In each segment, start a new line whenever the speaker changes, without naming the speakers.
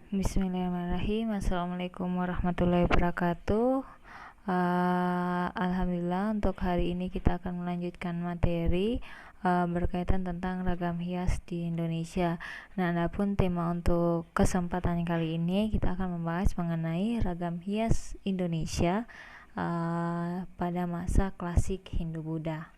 Bismillahirrahmanirrahim. Assalamualaikum warahmatullahi wabarakatuh. Alhamdulillah, untuk hari ini kita akan melanjutkan materi berkaitan tentang ragam hias di Indonesia. Nah, adapun tema untuk kesempatan kali ini kita akan membahas mengenai ragam hias Indonesia pada masa klasik Hindu-Buddha.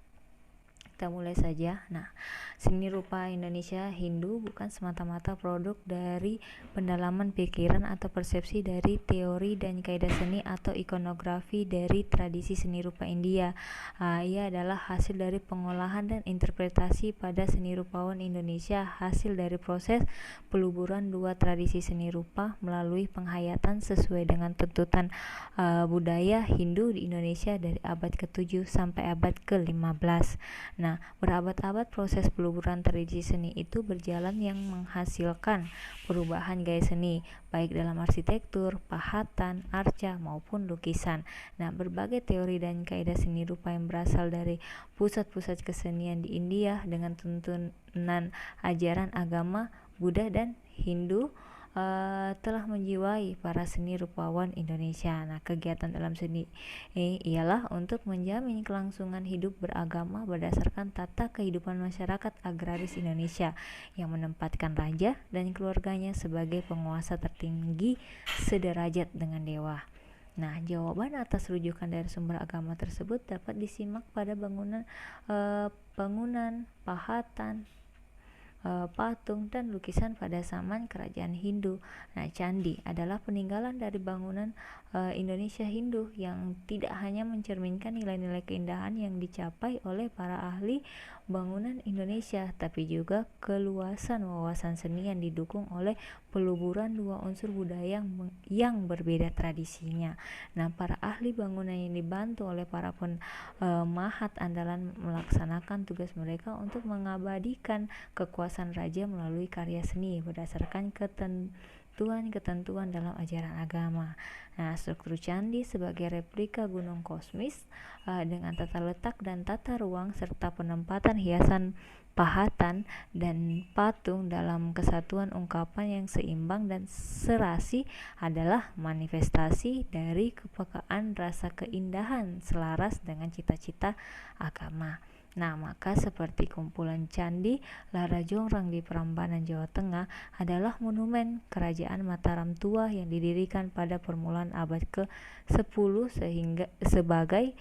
Kita mulai saja. Nah, seni rupa Indonesia Hindu bukan semata-mata produk dari pendalaman pikiran atau persepsi dari teori dan kaidah seni atau ikonografi dari tradisi seni rupa India. Ia adalah hasil dari pengolahan dan interpretasi pada seni rupawan Indonesia, hasil dari proses peluburan dua tradisi seni rupa melalui penghayatan sesuai dengan tuntutan budaya Hindu di Indonesia dari abad ke-7 sampai abad ke-15. Nah, berabad-abad proses peluburan tradisi seni itu berjalan yang menghasilkan perubahan gaya seni, baik dalam arsitektur, pahatan, arca, maupun lukisan. Nah, berbagai teori dan kaidah seni rupa yang berasal dari pusat-pusat kesenian di India dengan tuntunan ajaran agama Buddha dan Hindu telah menjiwai para seni rupawan Indonesia. Nah, kegiatan dalam seni ialah untuk menjamin kelangsungan hidup beragama berdasarkan tata kehidupan masyarakat agraris Indonesia yang menempatkan raja dan keluarganya sebagai penguasa tertinggi sederajat dengan dewa. Nah, jawaban atas rujukan dari sumber agama tersebut dapat disimak pada bangunan, pahatan, patung dan lukisan pada zaman kerajaan Hindu. Nah, candi adalah peninggalan dari bangunan Indonesia Hindu yang tidak hanya mencerminkan nilai-nilai keindahan yang dicapai oleh para ahli bangunan Indonesia, tapi juga keluasan wawasan seni yang didukung oleh peluburan dua unsur budaya yang berbeda tradisinya. Nah, para ahli bangunan yang dibantu oleh para pemahat andalan melaksanakan tugas mereka untuk mengabadikan kekuasaan raja melalui karya seni berdasarkan ketentuan dalam ajaran agama. Nah, struktur candi sebagai replika gunung kosmis dengan tata letak dan tata ruang serta penempatan hiasan pahatan dan patung dalam kesatuan ungkapan yang seimbang dan serasi adalah manifestasi dari kepekaan rasa keindahan selaras dengan cita-cita agama. Nah, maka seperti kumpulan candi Larajongrang di Prambanan, Jawa Tengah adalah monumen kerajaan Mataram tua yang didirikan pada permulaan abad ke-10 sehingga sebagai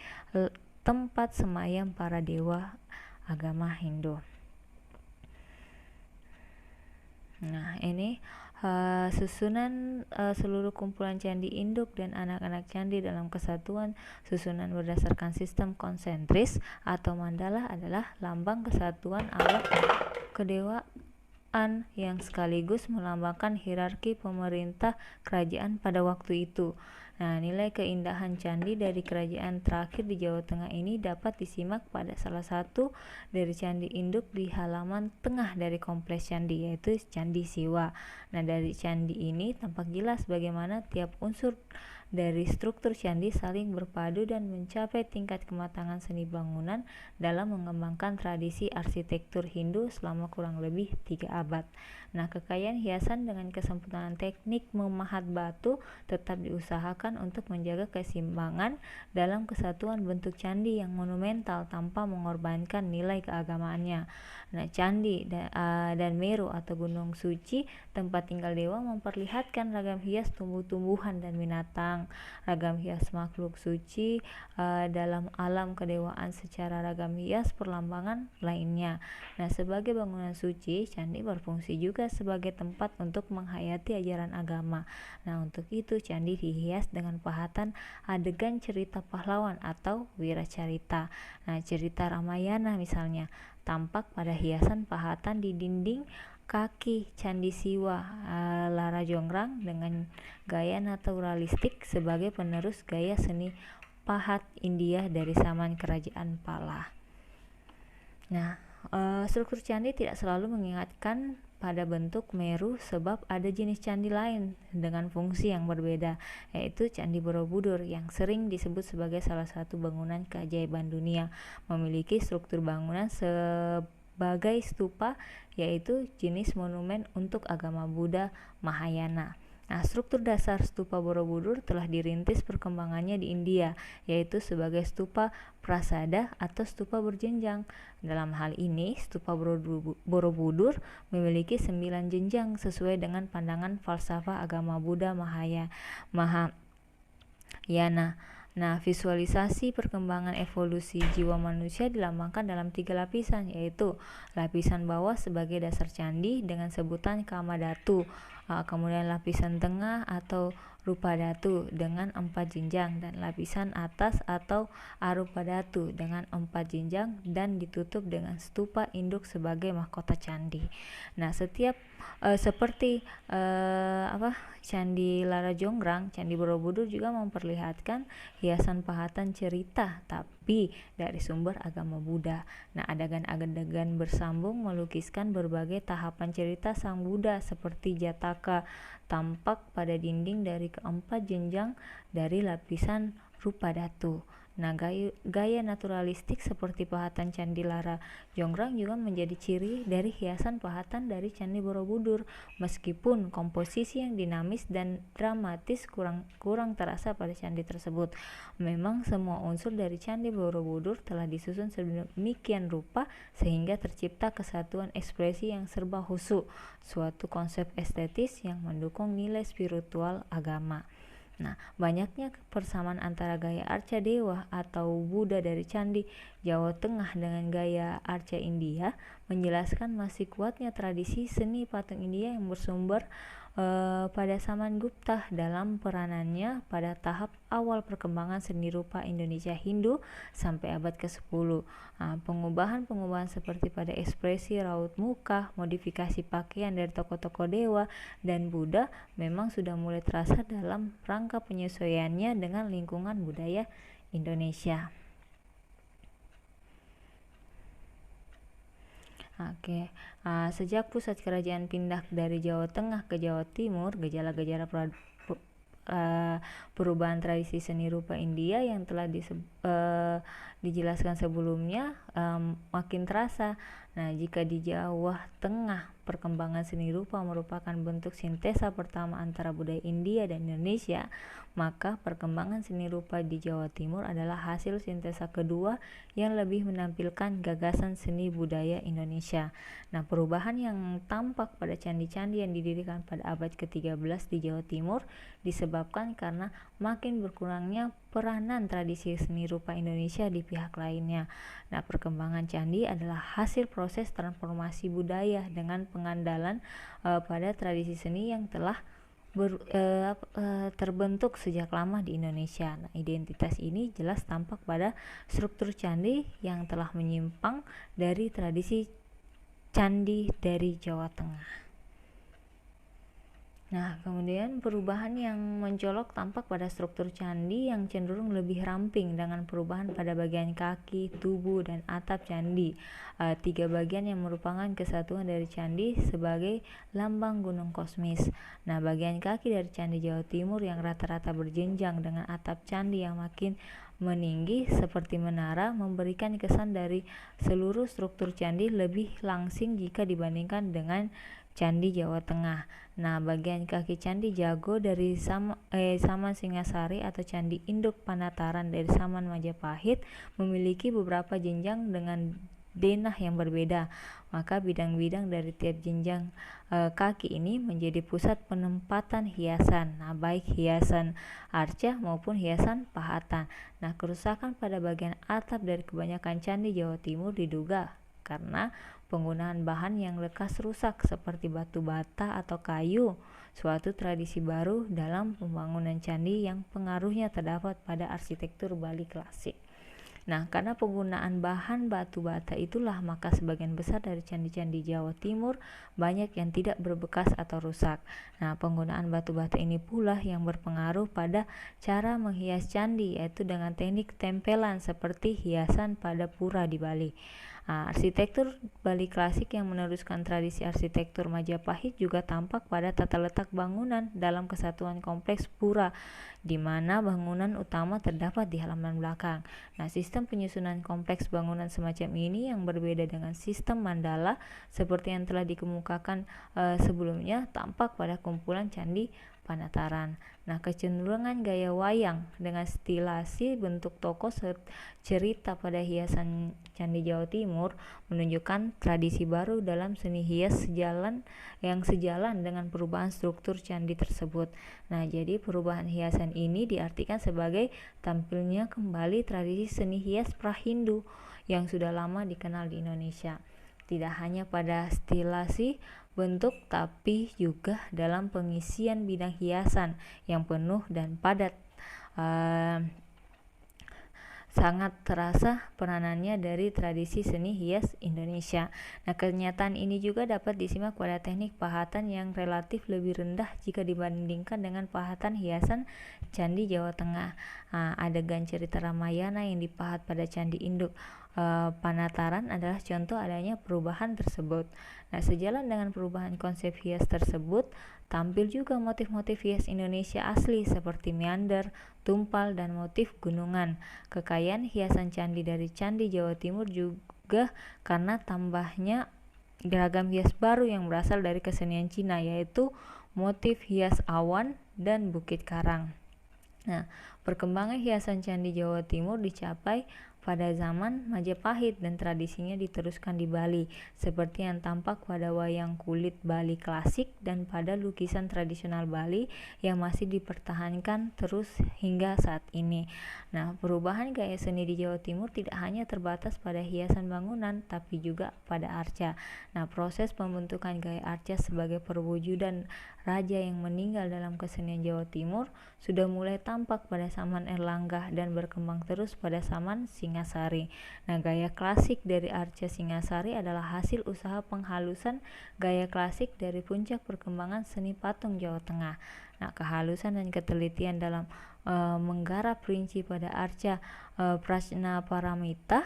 tempat semayam para dewa agama Hindu. Nah, ini susunan seluruh kumpulan candi induk dan anak-anak candi dalam kesatuan susunan berdasarkan sistem konsentris atau mandala adalah lambang kesatuan alam kedewaan yang sekaligus melambangkan hierarki pemerintah kerajaan pada waktu itu. Nah, nilai keindahan candi dari kerajaan terakhir di Jawa Tengah ini dapat disimak pada salah satu dari candi induk di halaman tengah dari kompleks candi, yaitu Candi Siwa. Nah, dari candi ini tampak jelas bagaimana tiap unsur dari struktur candi saling berpadu dan mencapai tingkat kematangan seni bangunan dalam mengembangkan tradisi arsitektur Hindu selama kurang lebih 3 abad. Nah, kekayaan hiasan dengan kesempurnaan teknik memahat batu tetap diusahakan untuk menjaga keseimbangan dalam kesatuan bentuk candi yang monumental tanpa mengorbankan nilai keagamaannya. Nah, candi dan Meru atau Gunung Suci, tempat tinggal dewa, memperlihatkan ragam hias tumbuh-tumbuhan dan binatang, ragam hias makhluk suci dalam alam kedewaan secara ragam hias perlambangan lainnya. Nah, sebagai bangunan suci, candi berfungsi juga sebagai tempat untuk menghayati ajaran agama. Nah, untuk itu candi dihias dengan pahatan adegan cerita pahlawan atau wiracarita. Nah, cerita Ramayana misalnya tampak pada hiasan pahatan di dinding kaki Candi Siwa Larajongrang dengan gaya naturalistik sebagai penerus gaya seni pahat India dari zaman kerajaan Pala. Nah, struktur candi tidak selalu mengingatkan pada bentuk Meru sebab ada jenis candi lain dengan fungsi yang berbeda, yaitu Candi Borobudur yang sering disebut sebagai salah satu bangunan keajaiban dunia, memiliki struktur bangunan sebagai stupa, yaitu jenis monumen untuk agama Buddha Mahayana. Nah, struktur dasar stupa Borobudur telah dirintis perkembangannya di India, yaitu sebagai stupa prasada atau stupa berjenjang. Dalam hal ini, stupa Borobudur memiliki 9 jenjang sesuai dengan pandangan falsafah agama Buddha Mahayana. Nah, visualisasi perkembangan evolusi jiwa manusia dilambangkan dalam 3 lapisan, yaitu lapisan bawah sebagai dasar candi dengan sebutan Kama Datu, kemudian lapisan tengah atau Rupa Datu dengan 4 jenjang, dan lapisan atas atau Arupa Datu dengan 4 jenjang, dan ditutup dengan stupa induk sebagai mahkota candi. Nah, seperti Candi Larajonggrang, Candi Borobudur juga memperlihatkan hiasan pahatan cerita tapi dari sumber agama Buddha. Nah, adegan-adegan bersambung melukiskan berbagai tahapan cerita Sang Buddha seperti Jataka tampak pada dinding dari keempat jenjang dari lapisan Rupa Datu. Nah, gaya naturalistik seperti pahatan Candi Larajonggrang juga menjadi ciri dari hiasan pahatan dari Candi Borobudur. Meskipun komposisi yang dinamis dan dramatis kurang terasa pada candi tersebut, memang semua unsur dari Candi Borobudur telah disusun sedemikian rupa sehingga tercipta kesatuan ekspresi yang serba khusyuk, suatu konsep estetis yang mendukung nilai spiritual agama. Nah, banyaknya persamaan antara gaya arca dewa atau Buddha dari Candi Jawa Tengah dengan gaya arca India menjelaskan masih kuatnya tradisi seni patung India yang bersumber pada Samangupta dalam peranannya pada tahap awal perkembangan seni rupa Indonesia Hindu sampai abad ke-10. Pengubahan-pengubahan seperti pada ekspresi raut muka, modifikasi pakaian dari tokoh-tokoh dewa dan Buddha memang sudah mulai terasa dalam rangka penyesuaiannya dengan lingkungan budaya Indonesia. Sejak pusat kerajaan pindah dari Jawa Tengah ke Jawa Timur, gejala-gejala perubahan tradisi seni rupa India yang telah dijelaskan sebelumnya makin terasa. Nah, jika di Jawa Tengah perkembangan seni rupa merupakan bentuk sintesa pertama antara budaya India dan Indonesia, maka perkembangan seni rupa di Jawa Timur adalah hasil sintesa kedua yang lebih menampilkan gagasan seni budaya Indonesia. Nah, perubahan yang tampak pada candi-candi yang didirikan pada abad ke-13 di Jawa Timur disebabkan karena makin berkurangnya peranan tradisi seni rupa Indonesia di pihak lainnya. Nah, perkembangan candi adalah hasil proses transformasi budaya dengan pengandalan pada tradisi seni yang telah terbentuk sejak lama di Indonesia. Nah, identitas ini jelas tampak pada struktur candi yang telah menyimpang dari tradisi candi dari Jawa Tengah. Nah, kemudian perubahan yang mencolok tampak pada struktur candi yang cenderung lebih ramping dengan perubahan pada bagian kaki, tubuh, dan atap candi. 3 bagian yang merupakan kesatuan dari candi sebagai lambang gunung kosmis. Nah, bagian kaki dari Candi Jawa Timur yang rata-rata berjenjang dengan atap candi yang makin meninggi seperti menara memberikan kesan dari seluruh struktur candi lebih langsing jika dibandingkan dengan Candi Jawa Tengah. Nah, bagian kaki Candi Jago dari Saman Singasari atau Candi Induk Panataran dari Saman Majapahit memiliki beberapa jenjang dengan denah yang berbeda. Maka bidang-bidang dari tiap jenjang kaki ini menjadi pusat penempatan hiasan. Nah, baik hiasan arca maupun hiasan pahatan. Nah, kerusakan pada bagian atap dari kebanyakan candi Jawa Timur diduga karena penggunaan bahan yang lekas rusak seperti batu bata atau kayu, suatu tradisi baru dalam pembangunan candi yang pengaruhnya terdapat pada arsitektur Bali klasik. Nah, karena penggunaan bahan batu bata itulah maka sebagian besar dari candi-candi Jawa Timur banyak yang tidak berbekas atau rusak. Nah, penggunaan batu bata ini pula yang berpengaruh pada cara menghias candi, yaitu dengan teknik tempelan seperti hiasan pada pura di Bali. Arsitektur Bali klasik yang meneruskan tradisi arsitektur Majapahit juga tampak pada tata letak bangunan dalam kesatuan kompleks pura, di mana bangunan utama terdapat di halaman belakang. Nah, sistem penyusunan kompleks bangunan semacam ini yang berbeda dengan sistem mandala seperti yang telah dikemukakan sebelumnya tampak pada kumpulan candi Panataran. Nah, kecenderungan gaya wayang dengan stilasi bentuk tokoh cerita pada hiasan Candi Jawa Timur menunjukkan tradisi baru dalam seni hias sejalan dengan perubahan struktur candi tersebut. Nah, jadi perubahan hiasan ini diartikan sebagai tampilnya kembali tradisi seni hias pra-Hindu yang sudah lama dikenal di Indonesia. Tidak hanya pada stilasi bentuk, tapi juga dalam pengisian bidang hiasan yang penuh dan padat. Sangat terasa peranannya dari tradisi seni hias Indonesia. Nah, kenyataan ini juga dapat disimak pada teknik pahatan yang relatif lebih rendah jika dibandingkan dengan pahatan hiasan Candi Jawa Tengah. Adegan cerita Ramayana yang dipahat pada Candi Induk Panataran adalah contoh adanya perubahan tersebut. Nah, sejalan dengan perubahan konsep hias tersebut, tampil juga motif-motif hias Indonesia asli seperti meander, tumpal, dan motif gunungan. Kekayaan hiasan candi dari Candi Jawa Timur juga karena tambahnya beragam hias baru yang berasal dari kesenian Cina, yaitu motif hias awan dan bukit karang. Nah, perkembangan hiasan Candi Jawa Timur dicapai pada zaman Majapahit dan tradisinya diteruskan di Bali, seperti yang tampak pada wayang kulit Bali klasik dan pada lukisan tradisional Bali yang masih dipertahankan terus hingga saat ini. Nah, perubahan gaya seni di Jawa Timur tidak hanya terbatas pada hiasan bangunan, tapi juga pada arca. Nah, proses pembentukan gaya arca sebagai perwujudan raja yang meninggal dalam kesenian Jawa Timur sudah mulai tampak pada zaman Erlangga dan berkembang terus pada zaman Singasari. Nah, gaya klasik dari arca Singasari adalah hasil usaha penghalusan gaya klasik dari puncak perkembangan seni patung Jawa Tengah. Nah, kehalusan dan ketelitian dalam menggarap rinci pada arca Prajnaparamita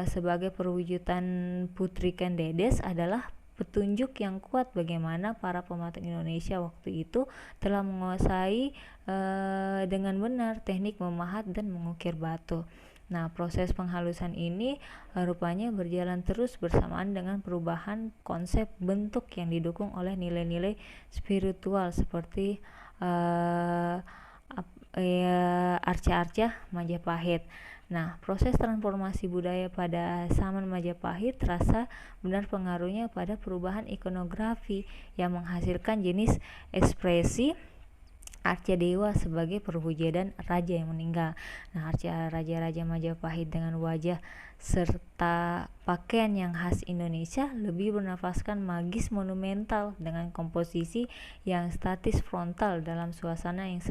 sebagai perwujudan Putri Kendedes adalah petunjuk yang kuat bagaimana para pematung Indonesia waktu itu telah menguasai dengan benar teknik memahat dan mengukir batu. Nah, proses penghalusan ini rupanya berjalan terus bersamaan dengan perubahan konsep bentuk yang didukung oleh nilai-nilai spiritual seperti arca-arca Majapahit. Nah, proses transformasi budaya pada zaman Majapahit terasa benar pengaruhnya pada perubahan ikonografi yang menghasilkan jenis ekspresi arca dewa sebagai perwujudan raja yang meninggal. Nah, arca raja-raja Majapahit dengan wajah serta pakaian yang khas Indonesia lebih bernafaskan magis monumental dengan komposisi yang statis frontal dalam suasana yang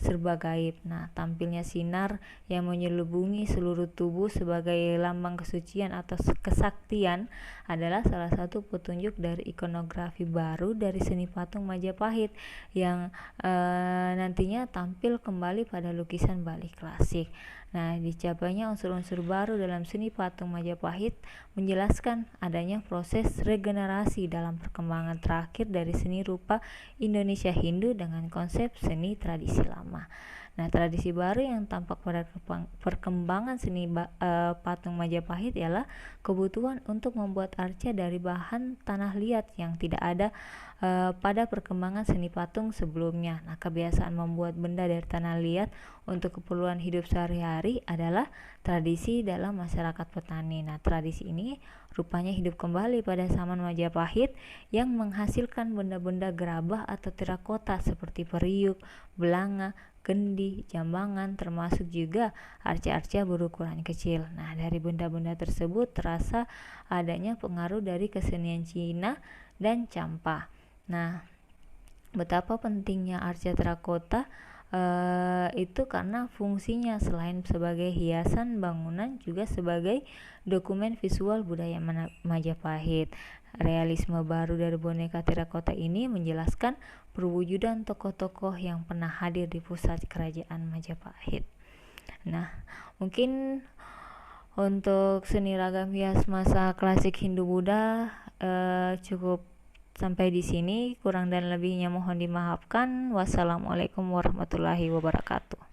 serba gaib. Nah, tampilnya sinar yang menyelubungi seluruh tubuh sebagai lambang kesucian atau kesaktian adalah salah satu petunjuk dari ikonografi baru dari seni patung Majapahit yang nantinya tampil kembali pada lukisan Bali klasik. Nah, dicapainya unsur-unsur baru dalam seni patung Majapahit menjelaskan adanya proses regenerasi dalam perkembangan terakhir dari seni rupa Indonesia Hindu dengan konsep seni tradisi lama. Nah, tradisi baru yang tampak pada perkembangan seni patung Majapahit ialah kebutuhan untuk membuat arca dari bahan tanah liat yang tidak ada pada perkembangan seni patung sebelumnya. Nah, kebiasaan membuat benda dari tanah liat untuk keperluan hidup sehari-hari adalah tradisi dalam masyarakat petani. Nah, tradisi ini rupanya hidup kembali pada zaman Majapahit yang menghasilkan benda-benda gerabah atau terakota seperti periuk, belanga, kendi, jambangan, termasuk juga arca-arca berukuran kecil. Nah, dari benda-benda tersebut terasa adanya pengaruh dari kesenian Cina dan Champa. Nah, betapa pentingnya arca terakota itu karena fungsinya selain sebagai hiasan bangunan juga sebagai dokumen visual budaya Majapahit. Realisme baru dari boneka terakota ini menjelaskan perwujudan tokoh-tokoh yang pernah hadir di pusat kerajaan Majapahit. Nah, mungkin untuk seni ragam hias masa klasik Hindu-Buddha cukup sampai di sini. Kurang dan lebihnya mohon dimaafkan. Wassalamualaikum warahmatullahi wabarakatuh.